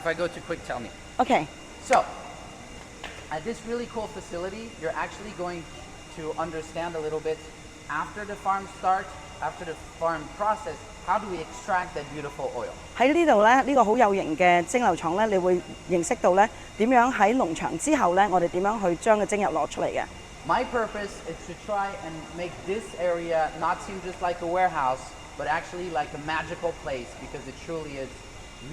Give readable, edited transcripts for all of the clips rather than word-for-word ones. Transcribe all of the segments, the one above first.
I go too quick, tell me. OK， So, at this really cool facility, you're actually going to understand a little bit after the farm start, after the farm process, how do we extract that beautiful oil? 喺呢度咧，呢個好有型嘅蒸餾廠咧，你會認識到咧點樣喺農場之後咧，我哋點樣去將個精油攞出嚟嘅。My purpose is to try and make this area not seem just like a warehouse, but actually like a magical place because it truly is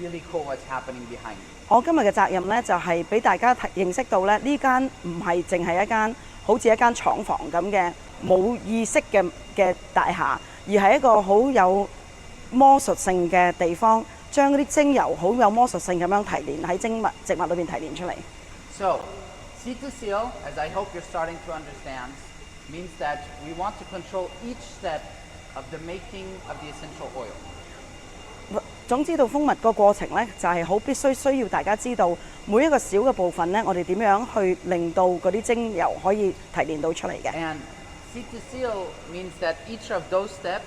really cool what's happening behind me. 我今日嘅責任咧，就係俾大家認識到咧，呢間唔係淨係一間好似一間廠房咁嘅冇意識嘅大廈，而係一個好有魔術性嘅地方，將嗰啲精油好有魔術性咁樣提煉喺植物裏邊提煉出嚟。So, seed to seal, as I hope you're starting to understand, means that we want to control each step of the making of the essential oil. 總之到蜂蜜個過程咧，就係好需要大家知道每一個小嘅部分咧，我哋點樣去令到嗰啲精油可以提煉到出嚟嘅。And seed to seal means that each of those steps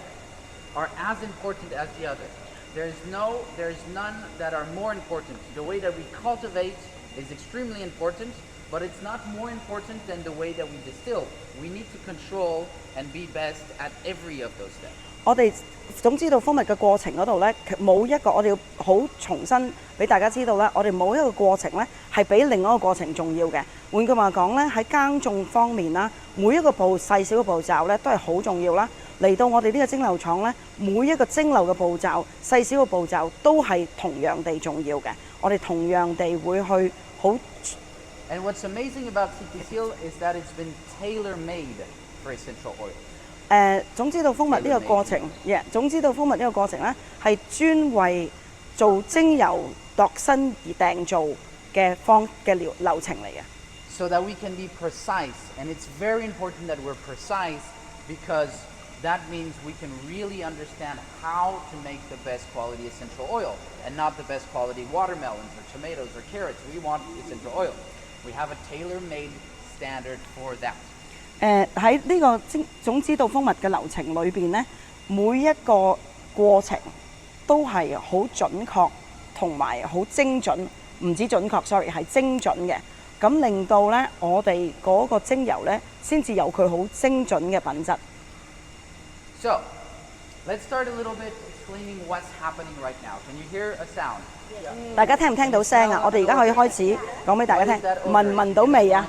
are as important as the other. There's none that are more important. The way that we cultivate is extremely important, but it's not more important than the way that we distill. We need to control and be best at every of those steps. 我哋總之到蜂蜜嘅過程嗰度咧，冇一個我哋要好重新俾大家知道咧，我哋冇一個過程咧係比另一個過程重要嘅。換句話講咧，喺耕種方面啦，每一個細小嘅步驟咧都係好重要啦。嚟到我哋呢個蒸餾廠咧，每一個蒸餾嘅步驟、細小嘅步驟都係同樣地重要嘅。我哋同樣地會去好。And what's amazing about seed to seal is that it's been tailor-made for essential oil. 總之到蜂蜜呢個過程，總之到蜂蜜呢個過程咧，係專為做精油度身而訂造嘅流程嚟嘅。So that we can be precise, and it's very important that we're precise because that means we can really understand how to make the best quality essential oil and not the best quality watermelons or tomatoes or carrots. We want essential oil. We have a tailor-made standard for that. 喺呢個總之到蜂蜜嘅流程裏邊咧，每一個過程都係好準確同埋好精準，唔止準確 ，sorry 係精準嘅。咁令到咧我哋嗰個精油咧先至有佢好精準嘅品質。So, let's start a little bit explaining what's happening right now. Can you hear a sound? 大家聽唔聽到聲啊？我哋而家可以開始講俾大家聽，聞到味啊？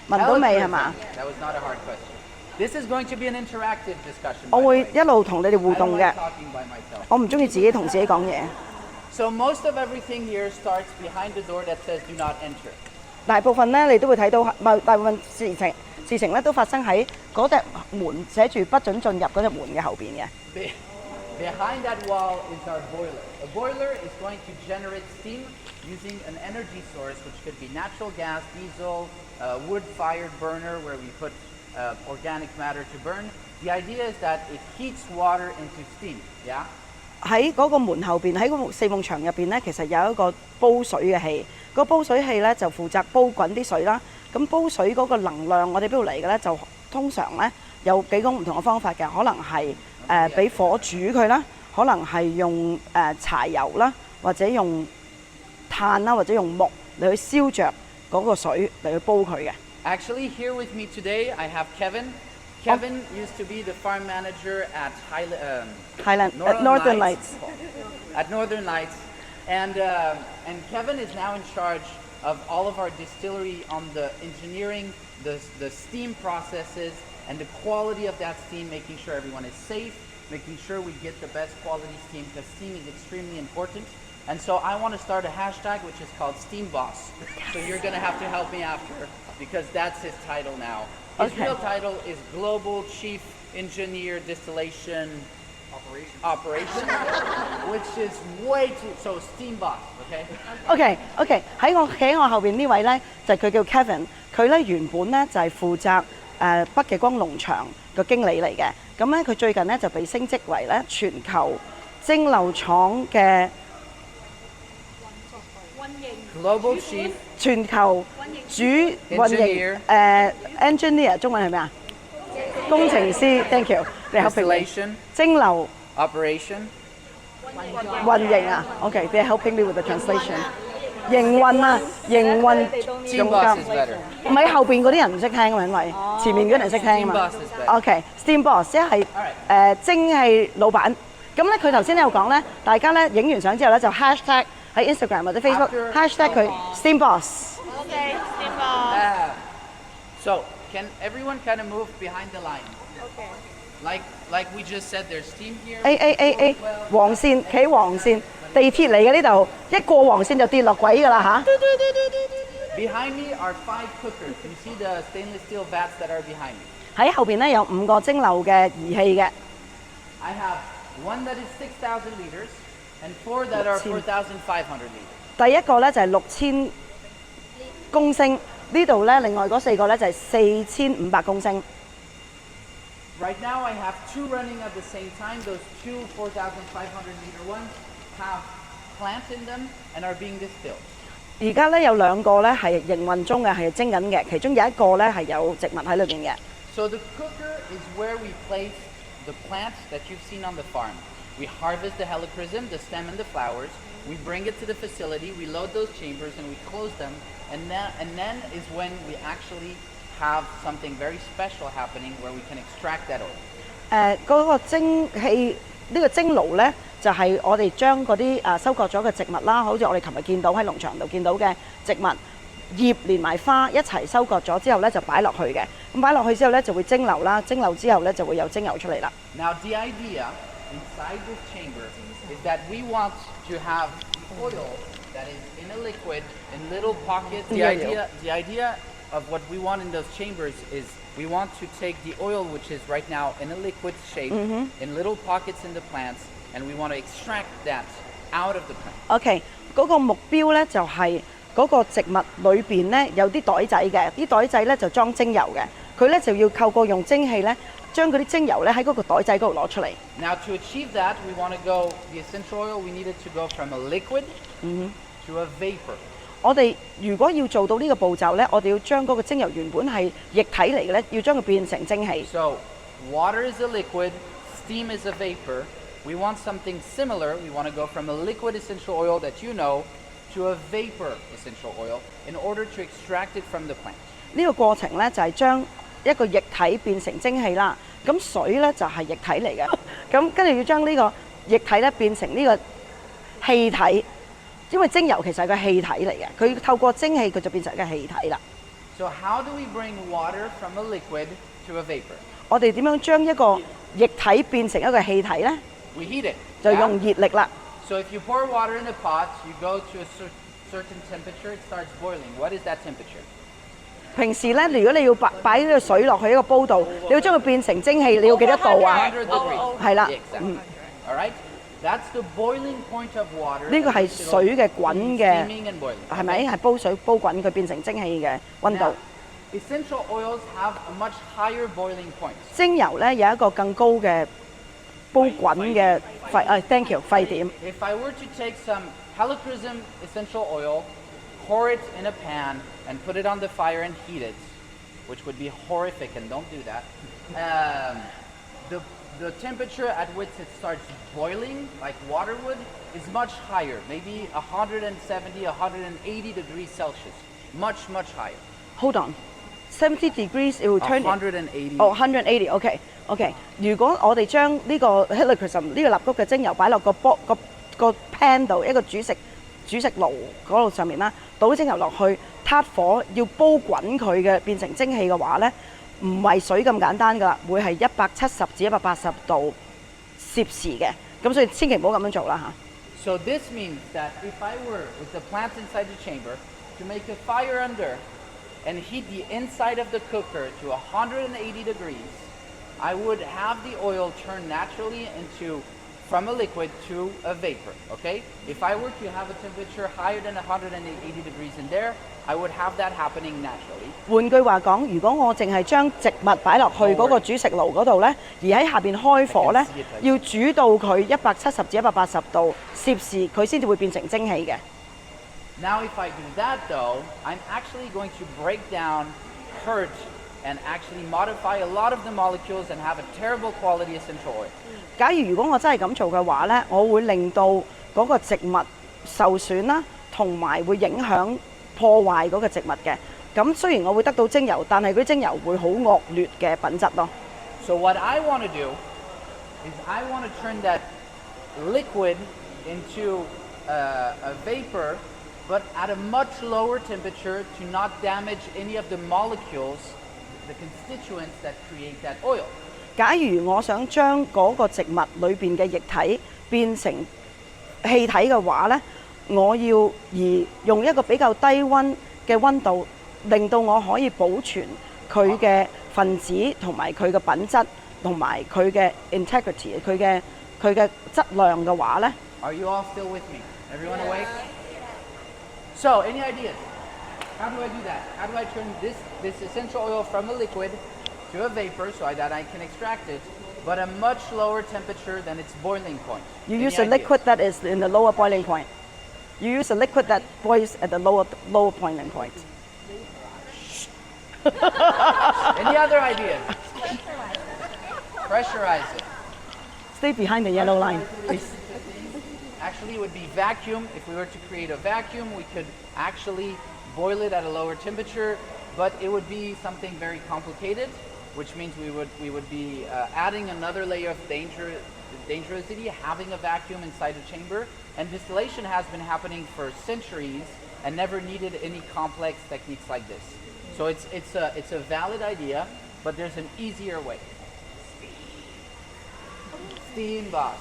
聞到味係嘛？ That was not a hard question. This is going to be an interactive discussion. 我會一路同你哋互動嘅。 talking by myself. 我唔中意自己同自己講嘢。So most of everything here starts behind the door that says "Do not enter." 大部分咧，你都會睇到，大部分事情咧都發生喺嗰隻門寫住不准進入嗰隻門嘅後邊嘅。Behind that wall is our boiler. A boiler is going to generate steam using an energy source, which could be natural gas, diesel, wood-fired burner where we put organic matter to burn. The idea is that it heats water into steam. Yeah. 喺嗰個門後邊，喺個四面牆入邊咧，其實有一個煲水嘅器。個煲水器咧就負責煲滾啲水啦。咁煲水嗰個能量，我哋邊度嚟嘅咧？就通常咧有幾種唔同嘅方法嘅，可能係俾火煮佢啦，可能係用柴油啦，或者用炭啦，或者用木嚟去燒着嗰個水嚟去煲佢嘅。Actually, here with me today, I have Kevin. Kevin used to be the farm manager at Northern Lights. At Northern Lights, and Kevin is now in charge of all of our distillery on the engineering, the steam processes, and the quality of that steam, making sure everyone is safe, making sure we get the best quality steam, because steam is extremely important. And so I want to start a hashtag which is called Steam Boss. So you're going to have to help me after, because that's his title now. His real title is Global Chief Engineer Distillation Operation, which is way too, so Steam Boss, okay? OK， 喺我後邊呢位咧就佢叫 Kevin， 佢咧原本咧就係負責北極光農場嘅經理嚟嘅，咁咧佢最近咧就被升職為咧全球蒸餾廠嘅 Global Chief 全球主運營engineer 中文係咩啊？工程師 ，thank you， 你help me。蒸餾 Operation 運營啊 ，OK，they're helping me with the translation。營運啊，營運 Steam boss is better. 唔係後邊嗰啲人唔識聽啊，因為前面嗰啲人識聽啊 Steam 嘛 boss is better. OK，steam boss 即係蒸汽老闆。咁咧佢頭先有講咧，大家咧影完相之後咧就 hashtag 喺 Instagram 或者 Facebook hashtag 佢 steam boss。Okay, steam boss. So can everyone kind of move behind the line? Okay. Like we just said, there's steam here. A 黃線企黃線，地鐵嚟嘅呢度，一過黃線就跌落軌㗎啦嚇。Behind me are 5 cookers. You see the stainless steel vats that are behind me. 喺後邊咧有5個蒸餾嘅儀器嘅。I have one that is 6,000 liters and 4 that are 4,500 liters. 第一個咧就係6000公升，呢度咧另外嗰4個咧就係4500公升。Right now I have 2 running at the same time. Those 2 4,500 liter ones have plants in them and are being distilled. 而家咧有2個咧係營運中嘅，係蒸緊嘅，其中有一個咧係有植物喺裏邊嘅。So the cooker is where we place the plants that you've seen on the farm. We harvest the helichrysum, the stem and the flowers. We bring it to the facility, we load those chambers and we close them. And then is when we actually have something very special happening where we can extract that oil. 嗰個蒸汽呢個蒸爐咧，就係我哋將嗰啲收割咗嘅植物啦，好似我哋琴日見到喺農場度見到嘅植物葉連埋花一齊收割咗之後咧，就擺落去嘅。咁擺落去之後咧，就會蒸餾啦，蒸餾之後咧就會有精油出嚟啦。Now the idea inside this chamber is that we want to have oil that is in a liquid in little pockets. The idea of what we want in those chambers is we want to take the oil which is right now in a liquid shape in little pockets in the plants and we want to extract that out of the plant. OK， 嗰個目標咧就係嗰個植物裏邊咧有啲袋仔嘅，啲袋仔咧就裝精油嘅，佢咧就要透過用蒸汽咧將嗰啲精油咧喺嗰個袋仔嗰度攞出嚟。Now to achieve that, we want to go the essential oil. We need it to go from a liquid to a vapor. 我哋如果要做到呢個步驟咧，我哋要將嗰個精油原本係液體嚟嘅咧，要將佢變成蒸汽。So water is a liquid, steam is a vapor. We want something similar. We want to go from a liquid essential oil that you know to a vapor essential oil in order to extract it from the plant. 呢個過程咧就係將一個液體變成蒸汽啦。咁水咧就係液體嚟嘅，咁跟住要將呢個液體咧變成呢個氣體。因為精油其實係個氣體嚟嘅，佢透過蒸汽佢就變成一個氣體啦。So how do we bring water from a liquid to a vapor? 我哋點樣將一個液體變成一個氣體咧？ We heat it. 就用熱力啦。So if you pour water in a pot, you go to a certain temperature, it starts boiling. What is that temperature? 平時咧，如果你要擺呢個水落去一個煲度，你要將佢變成蒸汽，你要幾多度啊？ 100 degrees. 係啦， Exactly. All right. That's the boiling point of water. 呢個係水嘅滾嘅， steaming and boiling. 係咪？係煲水煲滾佢變成蒸汽嘅溫度。Essential oils have a much higher boiling point. 精油咧有一個更高嘅煲滾嘅thank you 沸點。If I were to take some helichrysum essential oil, pour it in a pan, and put it on the fire and heat it, which would be horrific, and don't do that. The temperature at which it starts boiling, like water would, is much higher, maybe 170, 180 degrees Celsius. Much higher. Hold on, 70 degrees it will turn. 180. 哦 ，180. OK。如果我哋將呢個 helichrysum 呢個蠟燭嘅精油擺落個pan 度，一個煮食爐嗰度上面啦，倒啲精油落去，撻火要煲滾佢嘅變成蒸汽嘅話咧。唔係水咁簡單㗎啦，會係170至180度攝氏嘅，咁所以千祈唔好咁樣做啦嚇。So this means that if I were with the plants inside the chamber to make a fire under and heat the inside of the cooker to 180 degrees, I would have the oil turn naturally into from a liquid to a vapor. Okay? If I were to have a temperature higher than 180 degrees in there, I would have that happening naturally. 換句話講，如果我淨係將植物擺落去嗰個煮食爐嗰度咧，而喺下邊開火咧，要煮到佢170至180度攝氏，佢先至會變成蒸汽嘅。Now if I do that though, I'm actually going to break down, hurt, and actually modify a lot of the molecules and have a terrible quality essential oil. 假如果我真係咁做嘅話呢，我會令到嗰個植物受損啦，同埋會影響破壞嗰個植物嘅。咁雖然我會得到精油，但係嗰啲精油會好惡劣嘅品質咯。So what I want to do is I want to turn that liquid into a vapor, but at a much lower temperature to not damage any of the molecules, the constituents that create that oil. 假如我想將嗰個植物裏邊嘅液體變成氣體嘅話呢，我要用一個比較低温嘅温度，令到我可以保存佢嘅分子同埋佢嘅品質同埋佢嘅 integrity， 佢嘅質量嘅話呢。Are you all still with me? Everyone awake? So, any ideas? How do I do that? How do I turn this essential oil from a liquid to a vapor so that I can extract it, but a much lower temperature than its boiling point? You use a liquid that is in the lower boiling point. You use a liquid that boils at the lower boiling point. Any other ideas? Pressurize it. Stay behind the yellow line, please. Actually, it would be vacuum. If we were to create a vacuum, we could actually boil it at a lower temperature, but it would be something very complicated, which means we would be adding another layer of dangerousity, having a vacuum inside a chamber. And distillation has been happening for centuries and never needed any complex techniques like this. So it's a valid idea, but there's an easier way. Steam box.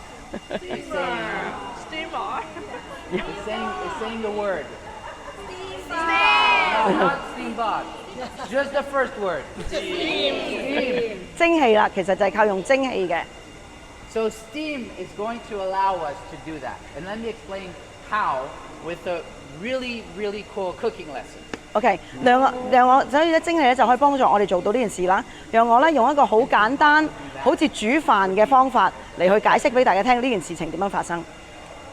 Steamer. It's saying the word. No, not steam box. Just the first word. Steam. 蒸氣啦，其實就係靠用蒸氣嘅。So steam is going to allow us to do that. And let me explain how with a really, really cool cooking lesson. OK， 讓我所以咧蒸氣咧就可以幫助我哋做到呢件事啦。讓我咧用一個好簡單，好似煮飯嘅方法嚟去解釋俾大家聽呢件事情點樣發生。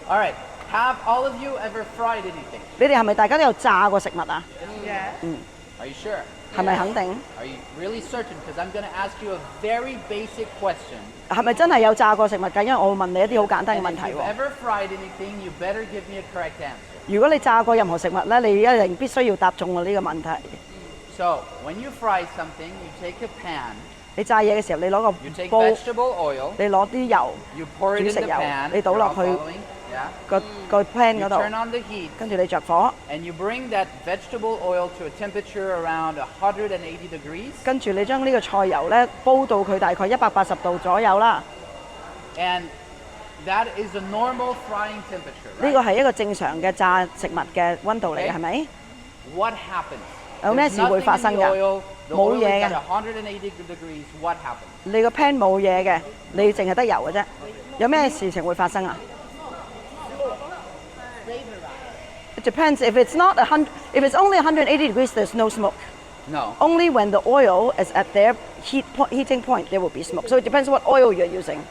All right. Have all of you ever fried anything? 你哋係咪大家都有炸過食物啊？ Yeah. Are you sure? 係咪肯定？ Are you really certain? Because I'm going to ask you a very basic question. 係咪真係有炸過食物㗎？因為我會問你一啲好簡單嘅 And 問 if 題 you've 喎。 ever fried anything, you better give me a correct answer. 如果你炸過任何食物咧，你一定必須要答中我呢個問題。So, when you fry something, you take a pan, 你炸嘢嘅時候，你攞 you 個 take 煲， vegetable oil, 你攞啲油 you pour it 煮 in 食 the 油， pan, 你倒 you're 落 all 去 following? Yeah. 個 pan You 嗰 turn 度， on the heat, 跟住你着火， and you bring that vegetable oil to a temperature around 180 degrees, 跟住你將呢個菜油咧煲到佢大概180度左右啦。 and that is a normal frying temperature, 呢 right? 個係一個正常嘅炸食物嘅温度嚟嘅，係咪？ What happens? 有咩 There's 事會 nothing 發 in 生 the 㗎？ oil. The 冇 oil 嘢 is 嘅。 at 180 degrees. What happens? 你個 pan 冇嘢嘅，你淨係得油嘅啫。有咩事情會發生啊？ It depends. If it's not if it's only 180 degrees, there's no smoke. No. Only when the oil is at their heating point, there will be smoke. So it depends what oil you're using.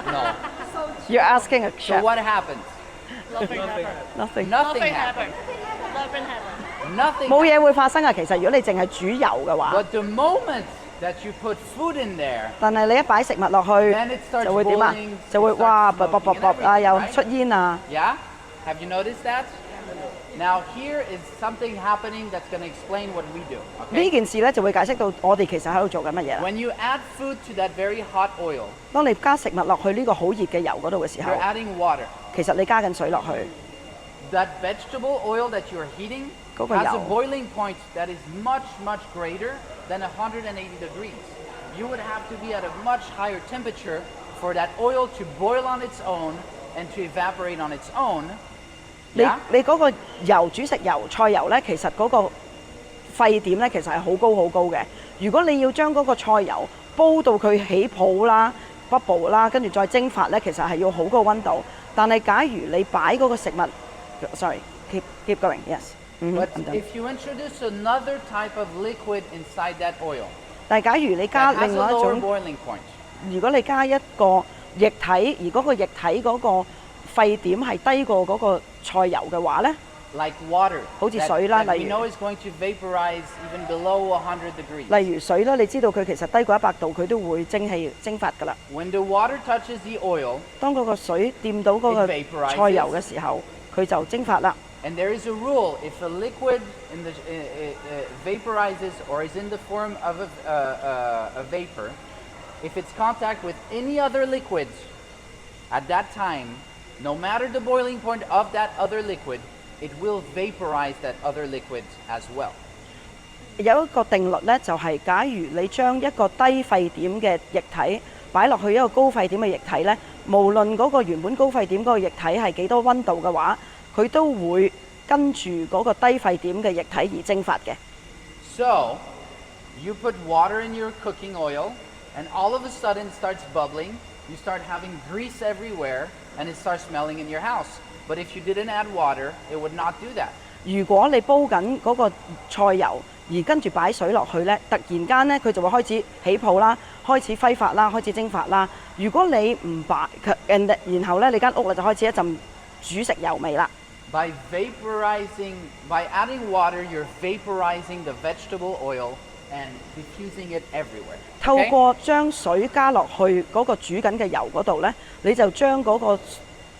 No. You're asking a So chef. what happens? Nothing happened. Nothing. Nothing Nothing happens. happened. Nothing happened. Nothing. 冇嘢會發生啊！其實如果你淨係煮油嘅話， But the moment that you put food in there, 但係你一擺食物落去 then it starts 就會點啊 boiling,？就會 it starts 哇卜卜卜 smoking 卜 and 啊， everything, 又 right? 出煙啊！ Yeah? Have you noticed that? Now here is something happening that's going to explain what we do. 呢 Okay? 件事咧就會解釋到我哋其實喺度做緊乜嘢啦。 When you add food to that very hot oil, 當你加食物落去呢個好熱嘅油嗰度嘅時候 you're，adding water. 其實你加緊水落去， That vegetable oil that you're heating 嗰個 has a 油 boiling point that is much, much greater than 180 degrees. You would have to be at a much higher temperature for that oil to boil on its own and to evaporate on its own. 你 Yeah? 你嗰個油煮食油菜油咧，其實嗰個沸點咧其實係好高好高嘅。如果你要將嗰個菜油煲到佢起泡啦、bubble 啦，跟住再蒸發咧，其實係要好高温度。但係假如你擺嗰個食物 ，sorry，keep going，yes。 But I'm done. if you introduce another type of liquid inside that oil 但係假如你加 that has 另 a 外一 lower 種， boiling point, 如果你加一個液體，而嗰個液體嗰個沸點係低過嗰個菜油嘅話咧， like water. 好似水啦， that 例 we 如 know is going to vaporize even below 100 degrees. 例如水啦，你知道佢其實低過100度，佢都會蒸發㗎啦。When the water touches the oil, 當嗰個水掂到嗰個 It vaporizes. 菜油嘅時候，佢就蒸發啦。 and there is a rule: if a liquid vaporizes or is in the form of a vapor, if it's contact with any other liquids at that time, no matter the boiling point of that other liquid, it will vaporize that other liquid as well. 有一個定律呢，就係假如你將一個低沸點嘅液體擺落去一個高沸點嘅液體呢，無論嗰個原本高沸點嗰個液體係幾多溫度嘅話，佢都會跟住嗰個低沸點嘅液體而蒸發嘅。So, you put water in your cooking oil, and all of a sudden it starts bubbling. You start having grease everywhere, and it starts smelling in your house. But if you didn't add water, it would not do that. 如果你煲緊嗰個菜油，而跟住擺水落去呢，突然間呢，佢就會開始起泡啦，開始揮發啦，開始蒸發啦。如果你唔擺，然後呢，你間屋就開始一陣煮食油味啦。By adding water, you're vaporizing the vegetable oil and diffusing it everywhere. 透過將水加落去嗰個煮緊嘅油嗰度呢，你就將嗰個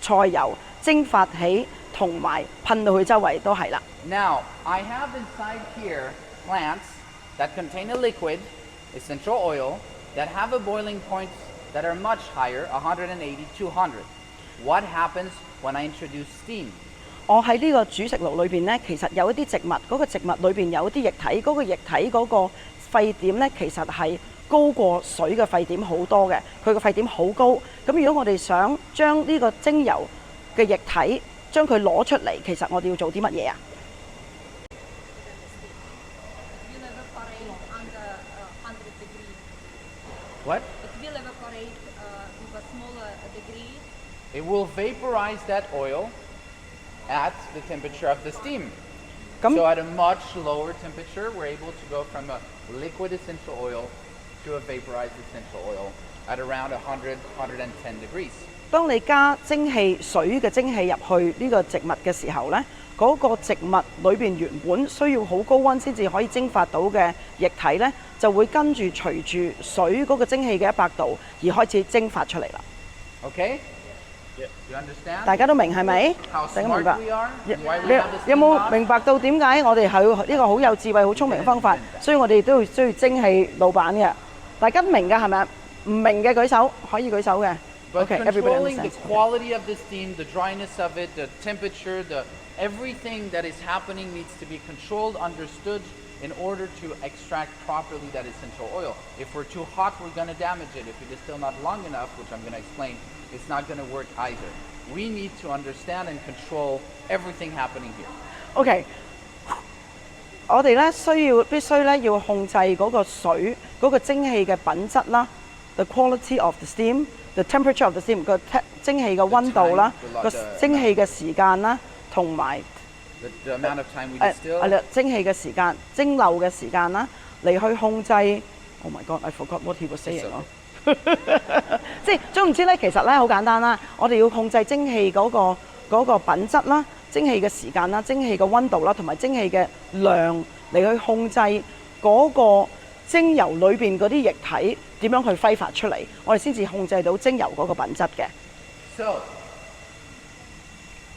菜油蒸發起，同埋噴到佢周圍都係啦。Now, I have inside here plants that contain a liquid, essential oil, that have a boiling point that are much higher, 180, 200. What happens when I introduce steam? 我喺呢個煮食爐裏邊呢，其實有一啲植物，嗰個植物裏邊有一啲液體，嗰個液體嗰個沸點呢，其實係高過水嘅沸點好多嘅，佢個沸點好高。咁如果我哋想將呢個蒸油嘅液體將佢攞出嚟，其實我哋要做啲乜嘢啊？ What? It will evaporate with a smaller degree. It will vaporize that oil at the temperature of the steam. So at a much lower temperature, we're able to go from a liquid essential oil to a vaporized essential oil at around 100, 110 degrees. 當你加蒸氣水嘅蒸氣入去呢個植物嘅時候呢，嗰個植物裏邊原本需要好高溫先至可以蒸發到嘅液體呢，就會跟住隨住水嗰個蒸氣嘅100度而開始蒸發出嚟啦。Okay? You understand? 大家都明係咪？ How 大家明白 smart we are? And why we 你 have this 有冇 thing on? 明白到點解我哋係呢個好有智慧、好聰明嘅方法？所以我哋都需要蒸氣老闆嘅。大家明㗎係咪？唔明嘅舉手，可以舉手嘅。But Okay, everybody controlling the understands. quality of the steam, the dryness of it, the temperature, everything that is happening needs to be controlled, understood in order to extract properly that essential oil. If we're too hot, we're going to damage it. If it is still not long enough, which I'm going to explain, it's not going to work either. We need to understand and control everything happening here. OK， 我哋咧必須咧要控制嗰個水嗰個蒸氣嘅品質啦 ，the quality of the steam，the temperature of the steam 個蒸氣嘅溫度啦，個蒸氣嘅時間啦，同埋 the amount of time we distill. 蒸氣嘅時間、蒸餾嘅時間啦，嚟去控制。Oh my God! I forgot what he was saying 咯。即係總唔知咧，其實咧好簡單啦。我哋要控制蒸氣嗰個品質啦、蒸氣嘅時間啦、蒸氣嘅溫度啦，同埋蒸氣嘅量嚟去控制嗰個蒸油裏邊嗰啲液體點樣去揮發出嚟，我哋先至控制到蒸油嗰個品質嘅。So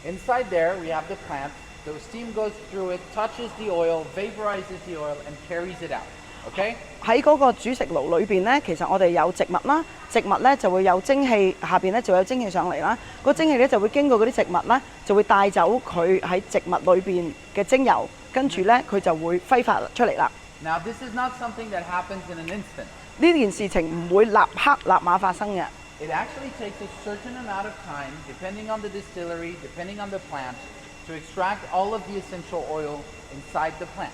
inside there we have the plant. The steam goes through it, touches the oil, vaporizes the oil, and carries it out. Okay? 喺嗰個煮食爐裏邊呢，其實我哋有植物啦，植物呢就會有蒸氣，下邊呢就會有蒸氣上嚟啦。個蒸氣呢就會經過嗰啲植物呢，就會帶走佢喺植物裏邊嘅蒸油，跟住呢佢就會揮發出嚟啦。Now this is not something that happens in an instant. 呢件事情唔會立刻立馬發生嘅。It actually takes a certain amount of time, depending on the distillery, depending on the plant, to extract all of the essential oil inside the plant.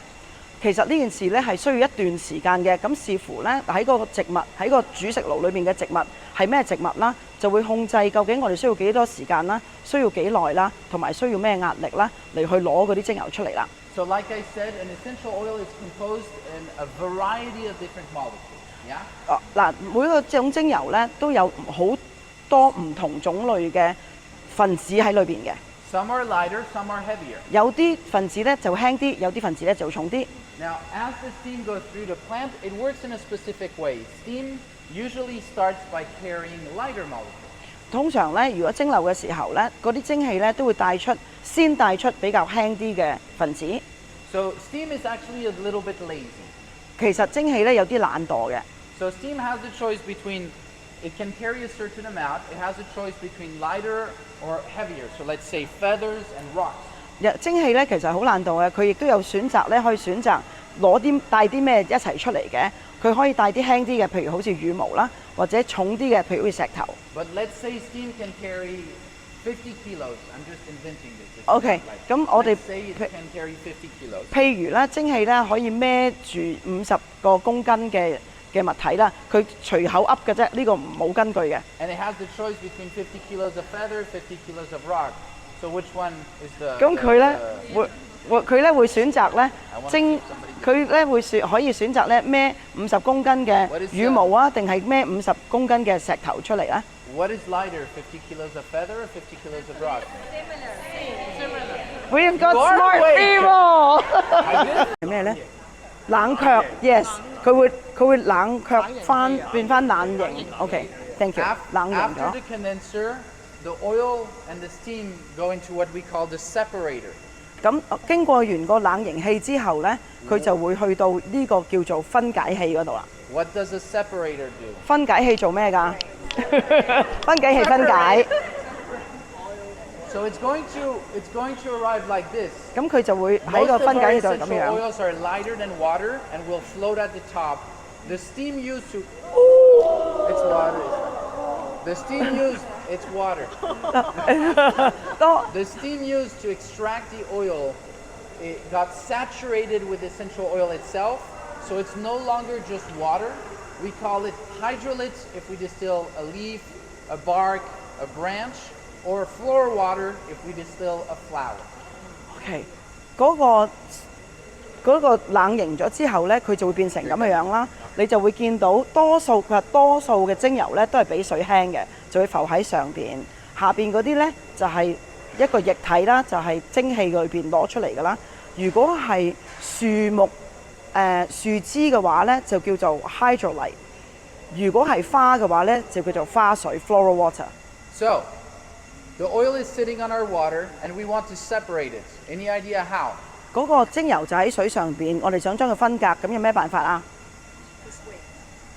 其實呢件事呢係需要一段時間嘅，咁視乎呢喺個植物喺個煮食爐裏面嘅植物係咩植物啦，就會控制究竟我哋需要幾多時間啦，需要幾耐啦，同埋需要咩壓力啦，嚟去攞嗰啲精油出嚟啦。So like I said, an essential oil is composed in a variety of different molecules. Yeah? 嗱，每個種精油呢都有好多唔同種類嘅分子喺裏邊嘅。Some are lighter, some are heavier. 有啲分子咧就輕啲，有啲分子咧就重啲。Now, as the steam goes through the plant, it works in a specific way. Steam usually starts by carrying lighter molecules. 通常咧，如果蒸餾嘅時候咧，嗰啲蒸氣咧都會先帶出比較輕啲嘅分子。So steam is actually a little bit lazy. 其實蒸氣咧有啲懶惰嘅。So steam has a choice between, it can carry a certain amount, it has a choice between lighter or heavier. So let's say feathers and rocks. 蒸氣咧其實好懶惰嘅，佢亦都有選擇咧，可以選擇帶啲咩一齊出嚟嘅。佢可以帶啲輕啲嘅，譬如好似羽毛啦，或者重啲嘅，譬如好似石頭。But let's say steam can carry 50 kilos. I'm just inventing this. OK， 咁我哋 Let's say it can carry 50 kilos. 譬如咧，蒸氣咧可以孭住50個公斤嘅物體啦，佢隨口噏嘅啫，呢個冇根據嘅。And it has the choice between 50 kilos of feather, 50 kilos of rock. So which one is the? 咁佢咧會選擇咧佢咧可以選擇咧孭50公斤嘅羽毛啊，定係孭50公斤嘅石頭出嚟咧 What is lighter, 50 kilos of feather or 50 kilos of rock?？We've got You are smart awake. people 係咩咧？冷卻 ，yes， 佢會冷卻翻變翻冷凝。OK，thank you， 冷凝 After 咗。 the condenser, the oil and the steam go into what we call the separator. 咁經過完個冷凝器之後咧，佢就會去到呢個叫做分解器嗰度啦。What does a separator do? 分解器做咩㗎？分解器分解。So it's going to arrive like this. 咁佢就會喺 Most 個 of 分 our 解器度咁 essential 樣。 oils are lighter than water and will float at the top. The steam used to it's water. The steam used it's water. The steam used to extract the oil, it got saturated with essential oil itself, so it's no longer just water. We call it hydrolytes if we distill a leaf, a bark, a branch, or floor water if we distill a flower. OK，嗰個冷凝咗之後咧，佢就會變成咁嘅樣啦。你就會見到多數嘅精油咧都係比水輕嘅，就會浮喺上邊。下邊嗰啲咧就係一個液體啦，就係蒸氣裏邊攞出嚟㗎啦。如果係樹木樹枝嘅話咧，就叫做 hydrolyte； 如果係花嘅話咧，就叫做花水 （floral water）。So, the oil is sitting on our water, and we want to separate it. Any idea how? 嗰個精油就喺水上邊，我哋想將佢分隔，咁有咩辦法啊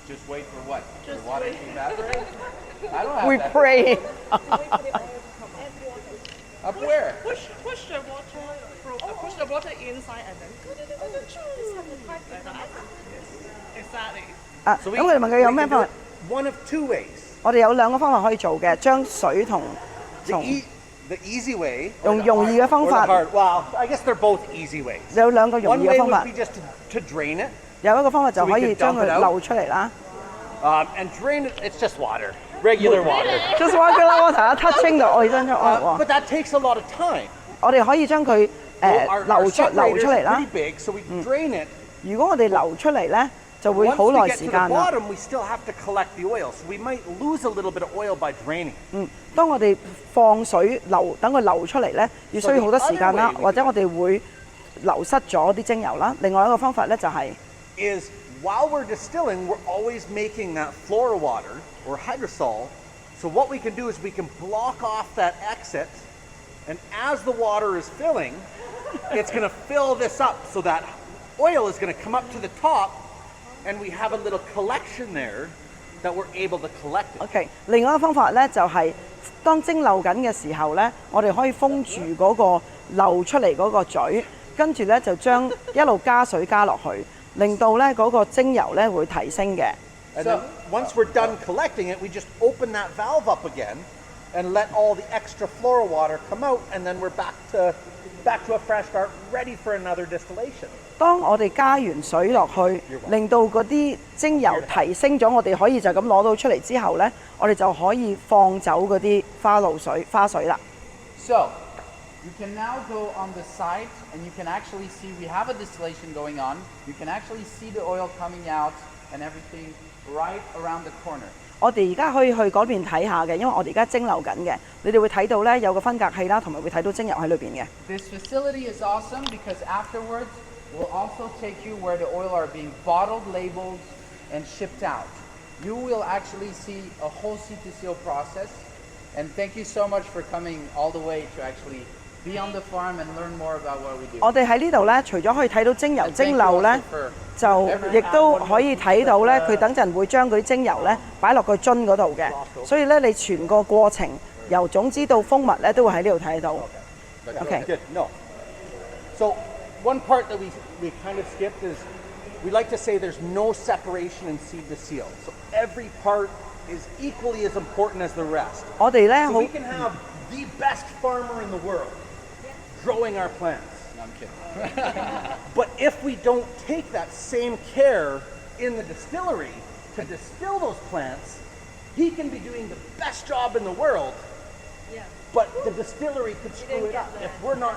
Just wait for what? The water to evaporate? I don't have ？We that. pray Up where? Push the water inside and then exactly. 啊！咁我哋問佢有咩方法？ One of two ways. 我哋有兩個方法可以做嘅，將水同 The easy way. 用容易嘅方 Or 法 the，hard. Well, I guess they're both easy ways. 有兩個容 One 易嘅 way 方法 would。be just to drain it. 有一個方法就 So we 可以 can 將 dump it 佢 out. 流出嚟啦。And drain it, it's just water. Regular water. Just regular water touching 到我哋將 But that takes a lot of time. 我哋可以將佢 Our 流出 separator is 嚟啦 pretty。big, so we drain it. 如果我哋流出嚟咧，就會 Once 好 we 耐 get 時 to 間 the 啦。 bottom, we still have to collect the oil. So we might lose a little bit of oil by draining. 當我哋放水等佢流出嚟咧，要需要好多時間啦， So the other way we 或者我哋會流失咗啲精油啦。另外一個方法咧就係 Is while we're distilling, we're always making that floral water or hydrosol. So what we can do is we can block off that exit, and as the water is filling, it's going to fill this up so that oil is going to come up to the top, and we have a little collection there that we're able to collect it. OK。另外一個方法咧就係當蒸餾緊嘅時候咧，我哋可以封住嗰個流出嚟嗰個嘴，跟住咧就將一路加水加落去，令到咧嗰個精油咧會提升嘅。And then once we're done collecting it, we just open that valve up again and let all the extra floral water come out, and then we're back to a fresh start, ready for another distillation. 當我哋加完水落去，令到嗰啲精油提升咗，我哋可以就咁攞到出嚟之後咧，我哋就可以放走嗰啲花水啦。So, you can now go on the site and you can actually see we have a distillation going on. You can actually see the oil coming out and everything right around the corner. 我哋而家可以去嗰邊睇下嘅，因為我哋而家蒸餾緊嘅，你哋會睇到咧有個分隔器啦，同埋會睇到精油喺裏邊嘅。This facility is awesome because afterwards we'll also take you where the oil are being bottled, labeled, and shipped out. You will actually see a whole seed to seal process. And thank you so much for coming all the way to actually be on the farm and learn more about what we do. 我哋喺呢度咧，除咗可以睇到精油蒸餾咧，就亦都可以睇到咧，佢等陣會將嗰啲精油咧擺落個樽嗰度嘅。所以咧，你全個過程由種子到蜂蜜咧，都會喺呢度睇到。Okay. Good. No. So one part that we kind of skipped is we like to say there's no separation in seed to seal. So every part is equally as important as the rest. 我哋咧 So 好 we can have the best farmer in the world growing our plants. No, I'm kidding. But if we don't take that same care in the distillery to distill those plants, he can be doing the best job in the world, but the distillery could screw it up if we're not.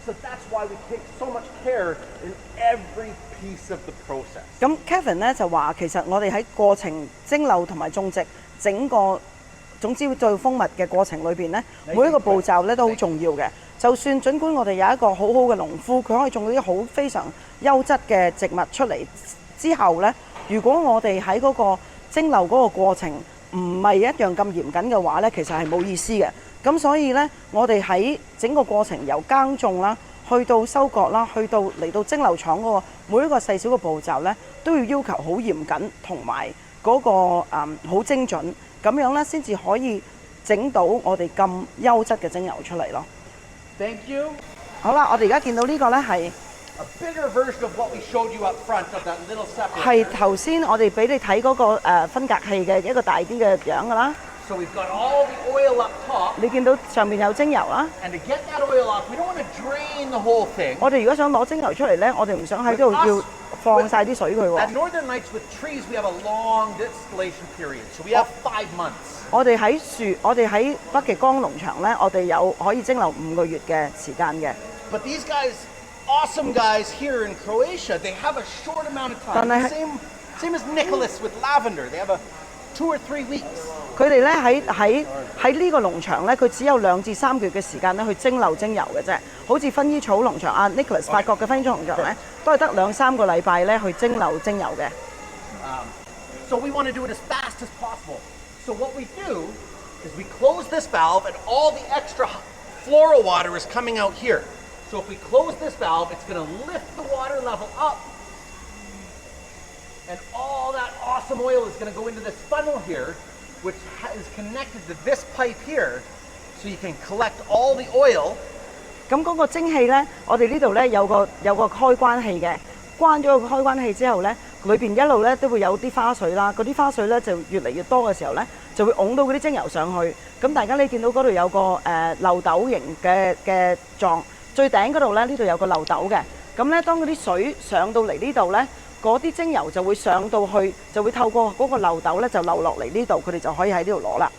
So that's why we take so much care in every piece of the process. 咁 Kevin 咧就話其實我哋喺過程蒸餾同埋種植整個種子到蜂蜜嘅過程裏邊咧，每一個步驟咧都好重要嘅。就算儘管我哋有一個好好嘅農夫，佢可以種到啲好非常優質嘅植物出嚟之後咧，如果我哋喺嗰個蒸餾嗰個過程唔係一樣咁嚴謹嘅話咧，其實係冇意思嘅。咁所以咧，我哋喺整個過程由耕種啦，去到收割啦，去到嚟到蒸餾廠嗰個每一個細小嘅步驟咧，都要求好嚴謹同埋嗰個好精準，咁樣咧先至可以整到我哋咁優質嘅精油出嚟咯。Thank you. 好啦，我哋而家見到呢個咧係 A bigger version of what we showed you up front of that little separator. 係頭先我哋俾你睇嗰個分隔器嘅一個大啲嘅樣㗎啦。So we've got all the oil up top. 你見到上面有精油啦。And to get that oil off, we don't want to drain the whole thing. 我哋如果想攞精油出嚟咧，我哋唔想喺呢度要放晒啲水佢喎。 At Northern Lights with trees, we have a long distillation period. So we have 5 months. 我哋喺北極光農場咧，我哋有可以蒸餾5個月嘅時間嘅。But these guys, awesome guys here in Croatia, they have a short amount of time. 但係 Same as Nicolas with lavender. They have a 2 or 3 weeks. 佢哋咧喺呢個農場咧，佢只有2至3個月嘅時間咧去蒸餾精油嘅啫。好似薰衣草農場啊 ，Nicolas 法國嘅薰衣草農場咧，都係得2-3個禮拜咧去蒸餾精油嘅。So we want to do it as fast as possible. So what we do is we close this valve and all the extra floral water is coming out here. So if we close this valve, it's going to lift the water level up. And all that awesome oil is going to go into this funnel here, which is connected to this pipe here, so you can collect all the oil. 咁嗰個蒸汽咧，我哋呢度咧有個開關器嘅，關咗個開關器之後咧，裏邊一路咧都會有啲花水啦，嗰啲花水咧就越嚟越多嘅時候咧，就會擁到嗰啲精油上去。咁大家你見到嗰度有個漏斗型嘅狀，最頂嗰度咧呢度有個漏斗嘅。咁咧當嗰啲水上到嚟呢度咧，嗰啲精油就會上到去，就會透過嗰個漏斗咧就流落嚟呢度，佢哋就可以喺呢度攞啦。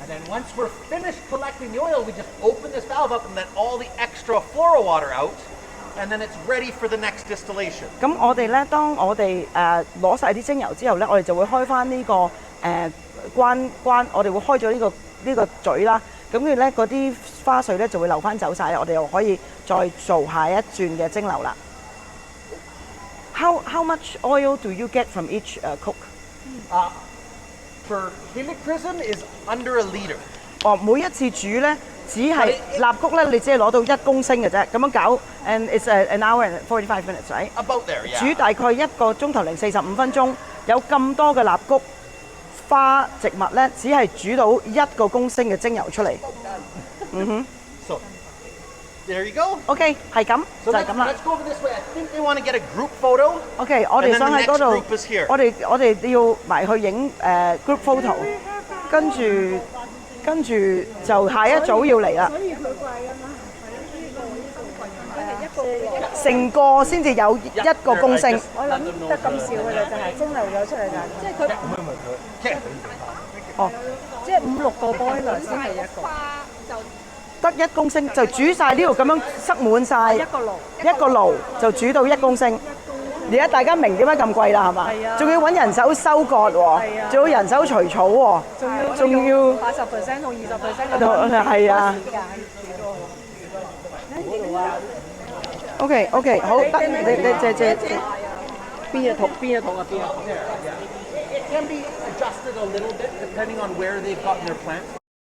And then once we're finished collecting the oil, we just open this valve up and let all the extra floral water out, and then it's ready for the next distillation. 咁我哋咧，當我哋攞晒啲精油之後咧，我哋就會開翻呢個關，我哋會開咗呢個嘴啦。咁跟住咧，嗰啲花水咧就會流翻走晒，我哋又可以再做下一轉嘅蒸餾啦。How much oil do you get from each cook? For helichrysum is under a liter. 哦，每一次煮咧，只係蠟菊咧，你只係攞到1公升嘅啫，咁樣搞 ，and it's an hour and 45 minutes, right? About there, yeah. 煮大概1個鐘頭零45分鐘，有咁多嘅蠟菊花植物咧，只係煮到1個公升嘅精油出嚟。So there you go. OK， 係咁，就 So 係咁啦。 let's go over this way. I think they want to get a group photo. OK， 我哋想喺嗰 And then the 度 next group is here.，我哋要埋去影group photo，跟住就下一組要嚟啦。所以佢貴啊嘛，係一個成個先至有1個公升。我諗得咁少嘅就係蒸餾咗出嚟㗎，即係佢 Okay. 哦，即係5-6個 boiler 先係一個。花就得1公升就煮晒呢度咁樣塞滿晒一個爐一個爐就煮到1公升。而家大家明點解咁貴啦，係嘛？係啊仲要揾人手收割喎，係啊仲要人手除草喎，仲要80%同20%嘅係啊。時間。 OK， 好得你邊一桶啊？ It can be adjusted a little bit depending on where they've gotten their plants.